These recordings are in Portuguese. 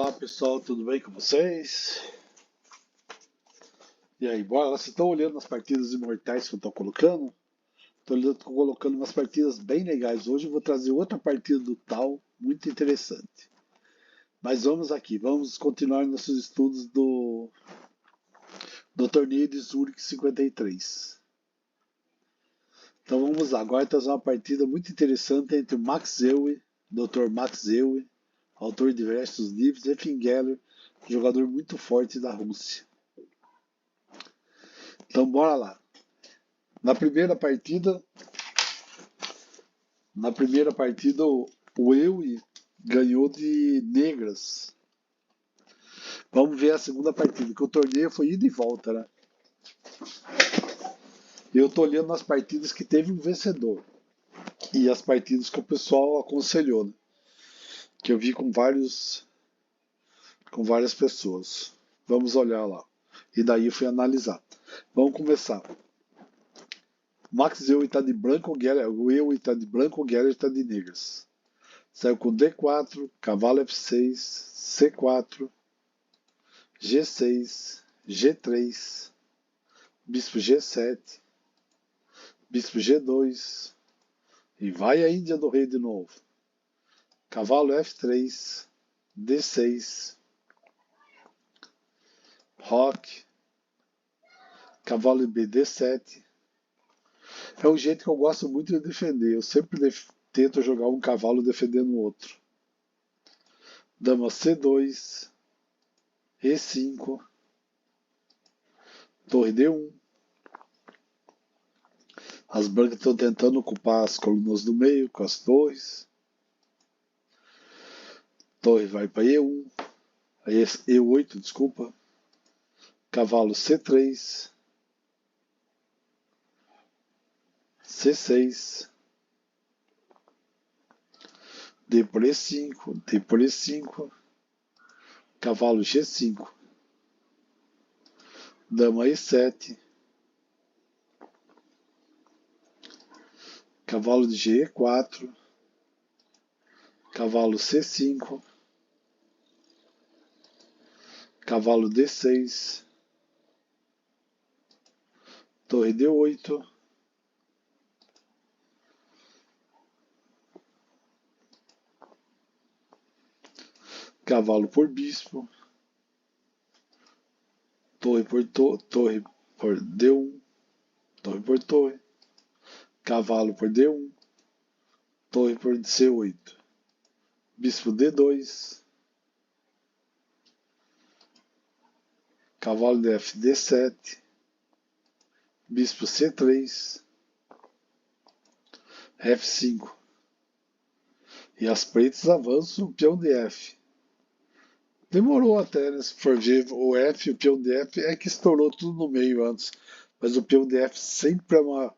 Olá pessoal, tudo bem com vocês? E aí, bora lá? Vocês estão olhando as partidas imortais que eu estou colocando? Estou colocando umas partidas bem legais. Hoje eu vou trazer outra partida do Tal, muito interessante. Mas vamos aqui, vamos continuar nossos estudos do torneio de Zurich 53. Então vamos lá, agora temos uma partida muito interessante entre o Max Euwe, Dr. Max Euwe, autor de diversos livros, e Fingeller, jogador muito forte da Rússia. Então bora lá. Na primeira partida o Euwe ganhou de negras. Vamos ver a segunda partida, que o torneio foi ida e volta, né? Eu tô olhando as partidas que teve um vencedor e as partidas que o pessoal aconselhou, né? Que eu vi com várias pessoas. Vamos olhar lá. E daí eu fui analisar. Vamos começar. Max Euwe está de branco, o Euwe está de branco, o Geller está de negras. Saiu com D4, cavalo F6, C4, G6, G3, bispo G7, bispo G2 e vai a Índia do rei de novo. Cavalo F3, D6, roque, cavalo B, D7. É um jeito que eu gosto muito de defender. Eu sempre tento jogar um cavalo defendendo o outro. Dama C2, E5, torre D1. As brancas estão tentando ocupar as colunas do meio com as torres. Torre vai para E1, E8, desculpa. Cavalo C3, C6, D por E5, D por E5, cavalo G5, dama E7, cavalo de G4, cavalo C5, cavalo D6, torre D8, cavalo por bispo, torre por D1, torre por torre, cavalo por D1, torre por C8, bispo D2, cavalo de F, D7, bispo C3, F5. E as pretas avançam o peão de F. Demorou até, né? Se for ver o F, o peão de F é que estourou tudo no meio antes. Mas o peão de F sempre é uma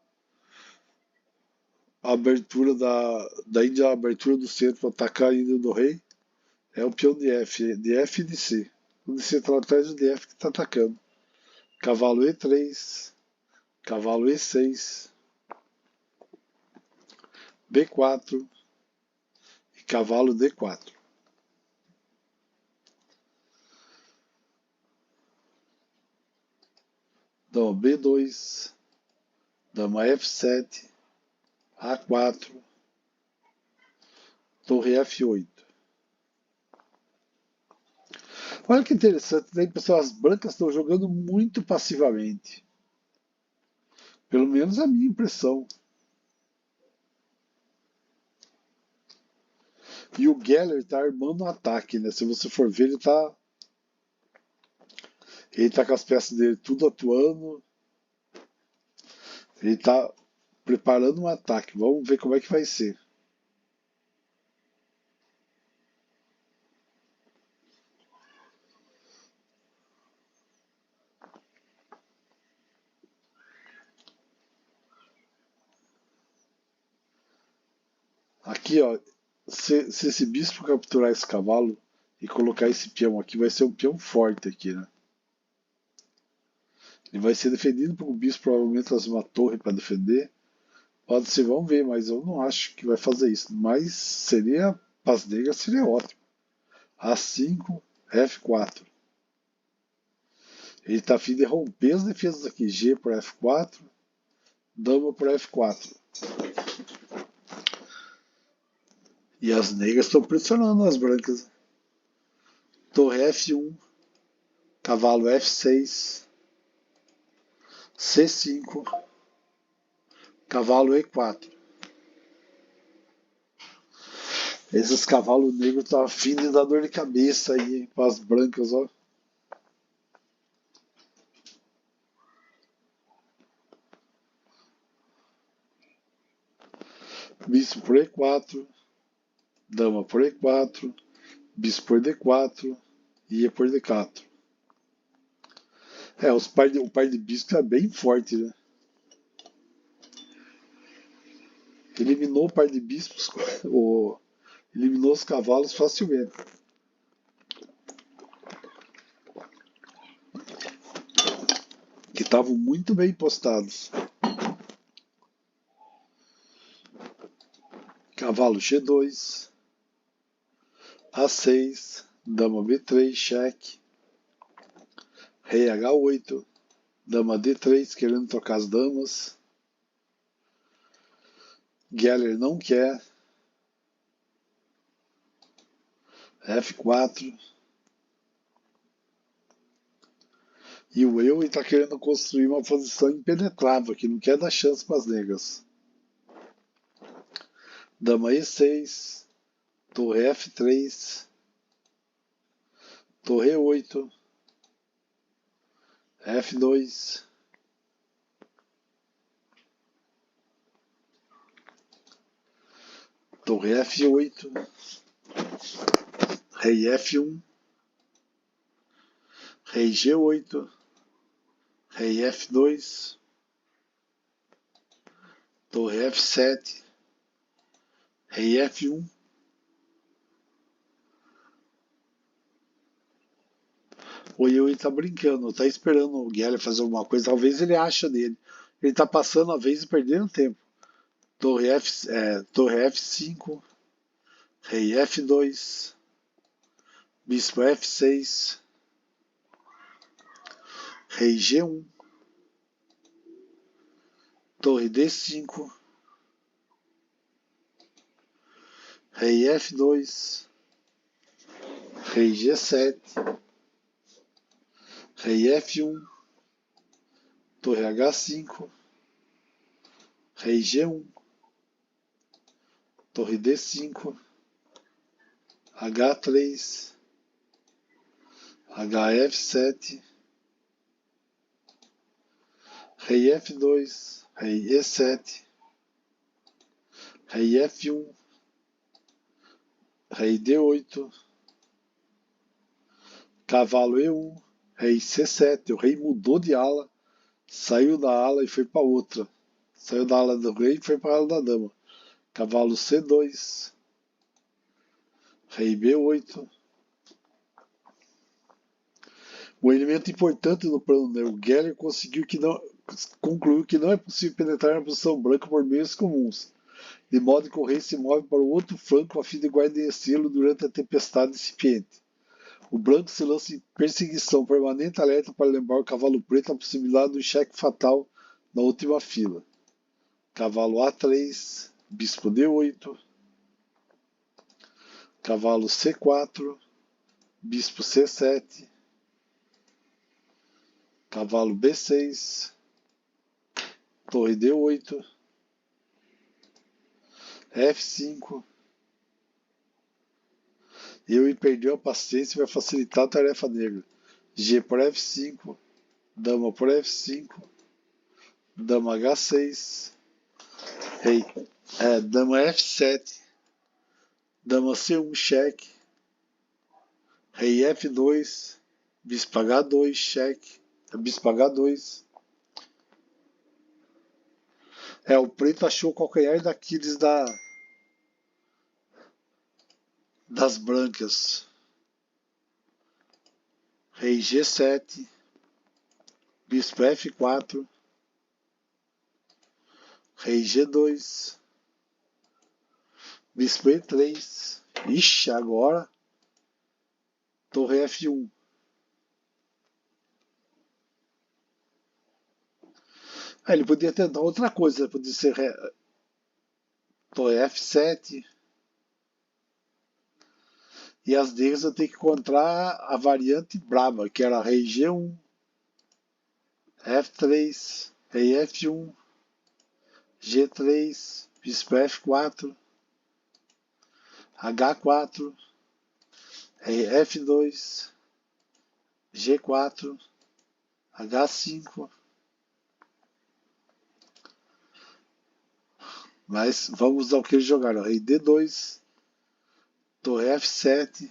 abertura da Índia, a abertura do centro para atacar a Índia do rei. É o peão de F e de C. O de C está atrás do de F que está atacando. Cavalo E3, cavalo E6, B4 e cavalo D4. Dama B2, dama F7, A4, torre F8. Olha que interessante, né, pessoal? As brancas estão jogando muito passivamente. Pelo menos a minha impressão. E o Geller está armando um ataque, né? Se você for ver, ele tá com as peças dele tudo atuando. Ele está preparando um ataque. Vamos ver como é que vai ser. Aqui, ó, se esse bispo capturar esse cavalo e colocar esse peão aqui, vai ser um peão forte aqui, né? Ele vai ser defendido por um bispo, provavelmente trazer uma torre para defender. Pode ser, vamos ver, mas eu não acho que vai fazer isso. Mas seria, para as negras seria ótimo. A5, F4. Ele está a fim de romper as defesas aqui. G por F4, dama por F4. E as negras estão pressionando as brancas. Torre F1, cavalo F6, C5, cavalo E4. Esses cavalos negros estão a fim de dar dor de cabeça aí para as brancas, ó. Bispo por E4, dama por E4, bispo por D4 e E por D4. O par de bispo é bem forte, né? Eliminou o par de bispos, eliminou os cavalos facilmente. Que estavam muito bem postados. Cavalo G2, A6, dama B3, cheque. Rei H8, dama D3, querendo trocar as damas. Geller não quer. F4. E o Ewen está querendo construir uma posição impenetrável, que não quer dar chance para as negras. Dama E6, torre F3, torre E8, F2, torre F8, rei F1, rei G8, rei F2, torre F7, rei F1. O Yui tá brincando, tá esperando o Geller fazer alguma coisa. Talvez ele ache dele. Ele tá passando a vez e perdendo tempo. Torre F5, rei F2, bispo F6, rei G1, torre D5, rei F2, rei G7, rei F1, torre H5, rei G1, torre D5, H3, HF7, rei F2, rei E7, rei F1, rei D8, cavalo E1, rei C7. O rei mudou de ala, saiu da ala e foi para outra. Saiu da ala do rei e foi para a ala da dama. Cavalo C2, rei B8. Um elemento importante no plano, né? O Geller concluiu que não é possível penetrar na posição branca por meios comuns, de modo que o rei se move para o outro flanco a fim de guarnecê-lo durante a tempestade incipiente. O branco se lança em perseguição permanente, alerta para lembrar o cavalo preto a possibilidade do cheque fatal na última fila. Cavalo A3, bispo D8, cavalo C4, bispo C7, cavalo B6, torre D8, F5. Ele perdeu a paciência e vai facilitar a tarefa negra. G por F5, dama por F5, dama H6, rei, dama F7, dama C1 cheque, rei F2, bispo H2 cheque, bispo H2. O preto achou o calcanhar daqueles das brancas. Rei G7, bispo F4, rei G2, bispo E3. Ixi, agora torre F1. Ele podia tentar outra coisa, podia ser torre F7. E as deles eu tenho que encontrar a variante braba, que era rei G1, F3, rei F1, G3, bispo F4, H4, rei F2, G4, H5. Mas vamos ao que eles jogaram. Rei D2, torre F7,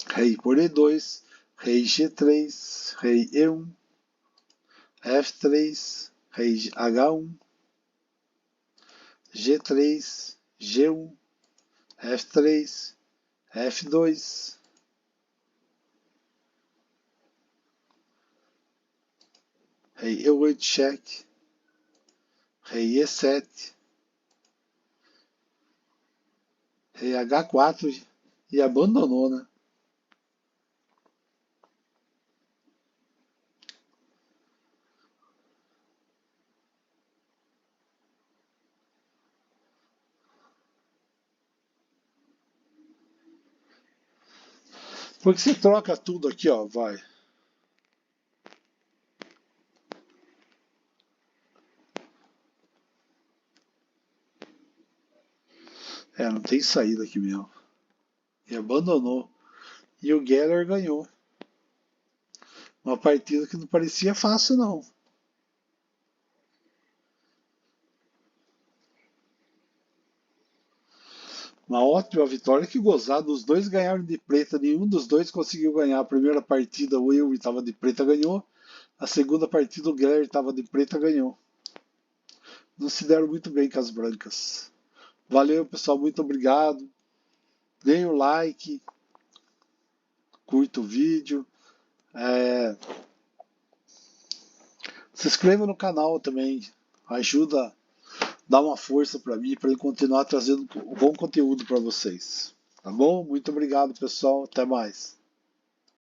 rei por E2, rei G3, rei E1, F3, rei H1, G3, G1, F3, F2, rei E8 cheque, rei E7, rei H4 e abandonou, né? Porque você troca tudo aqui, ó, vai. Não tem saída aqui mesmo. E abandonou. E o Geller ganhou. Uma partida que não parecia fácil, não. Uma ótima vitória, que gozado. Os dois ganharam de preta, nenhum dos dois conseguiu ganhar. A primeira partida o Will estava de preta, ganhou. A segunda partida o Geller estava de preta, ganhou. Não se deram muito bem com as brancas. Valeu, pessoal, muito obrigado. Deem o like, curta o vídeo. Se inscreva no canal também. Ajuda, dá uma força para mim, para eu continuar trazendo bom conteúdo para vocês. Tá bom? Muito obrigado, pessoal. Até mais.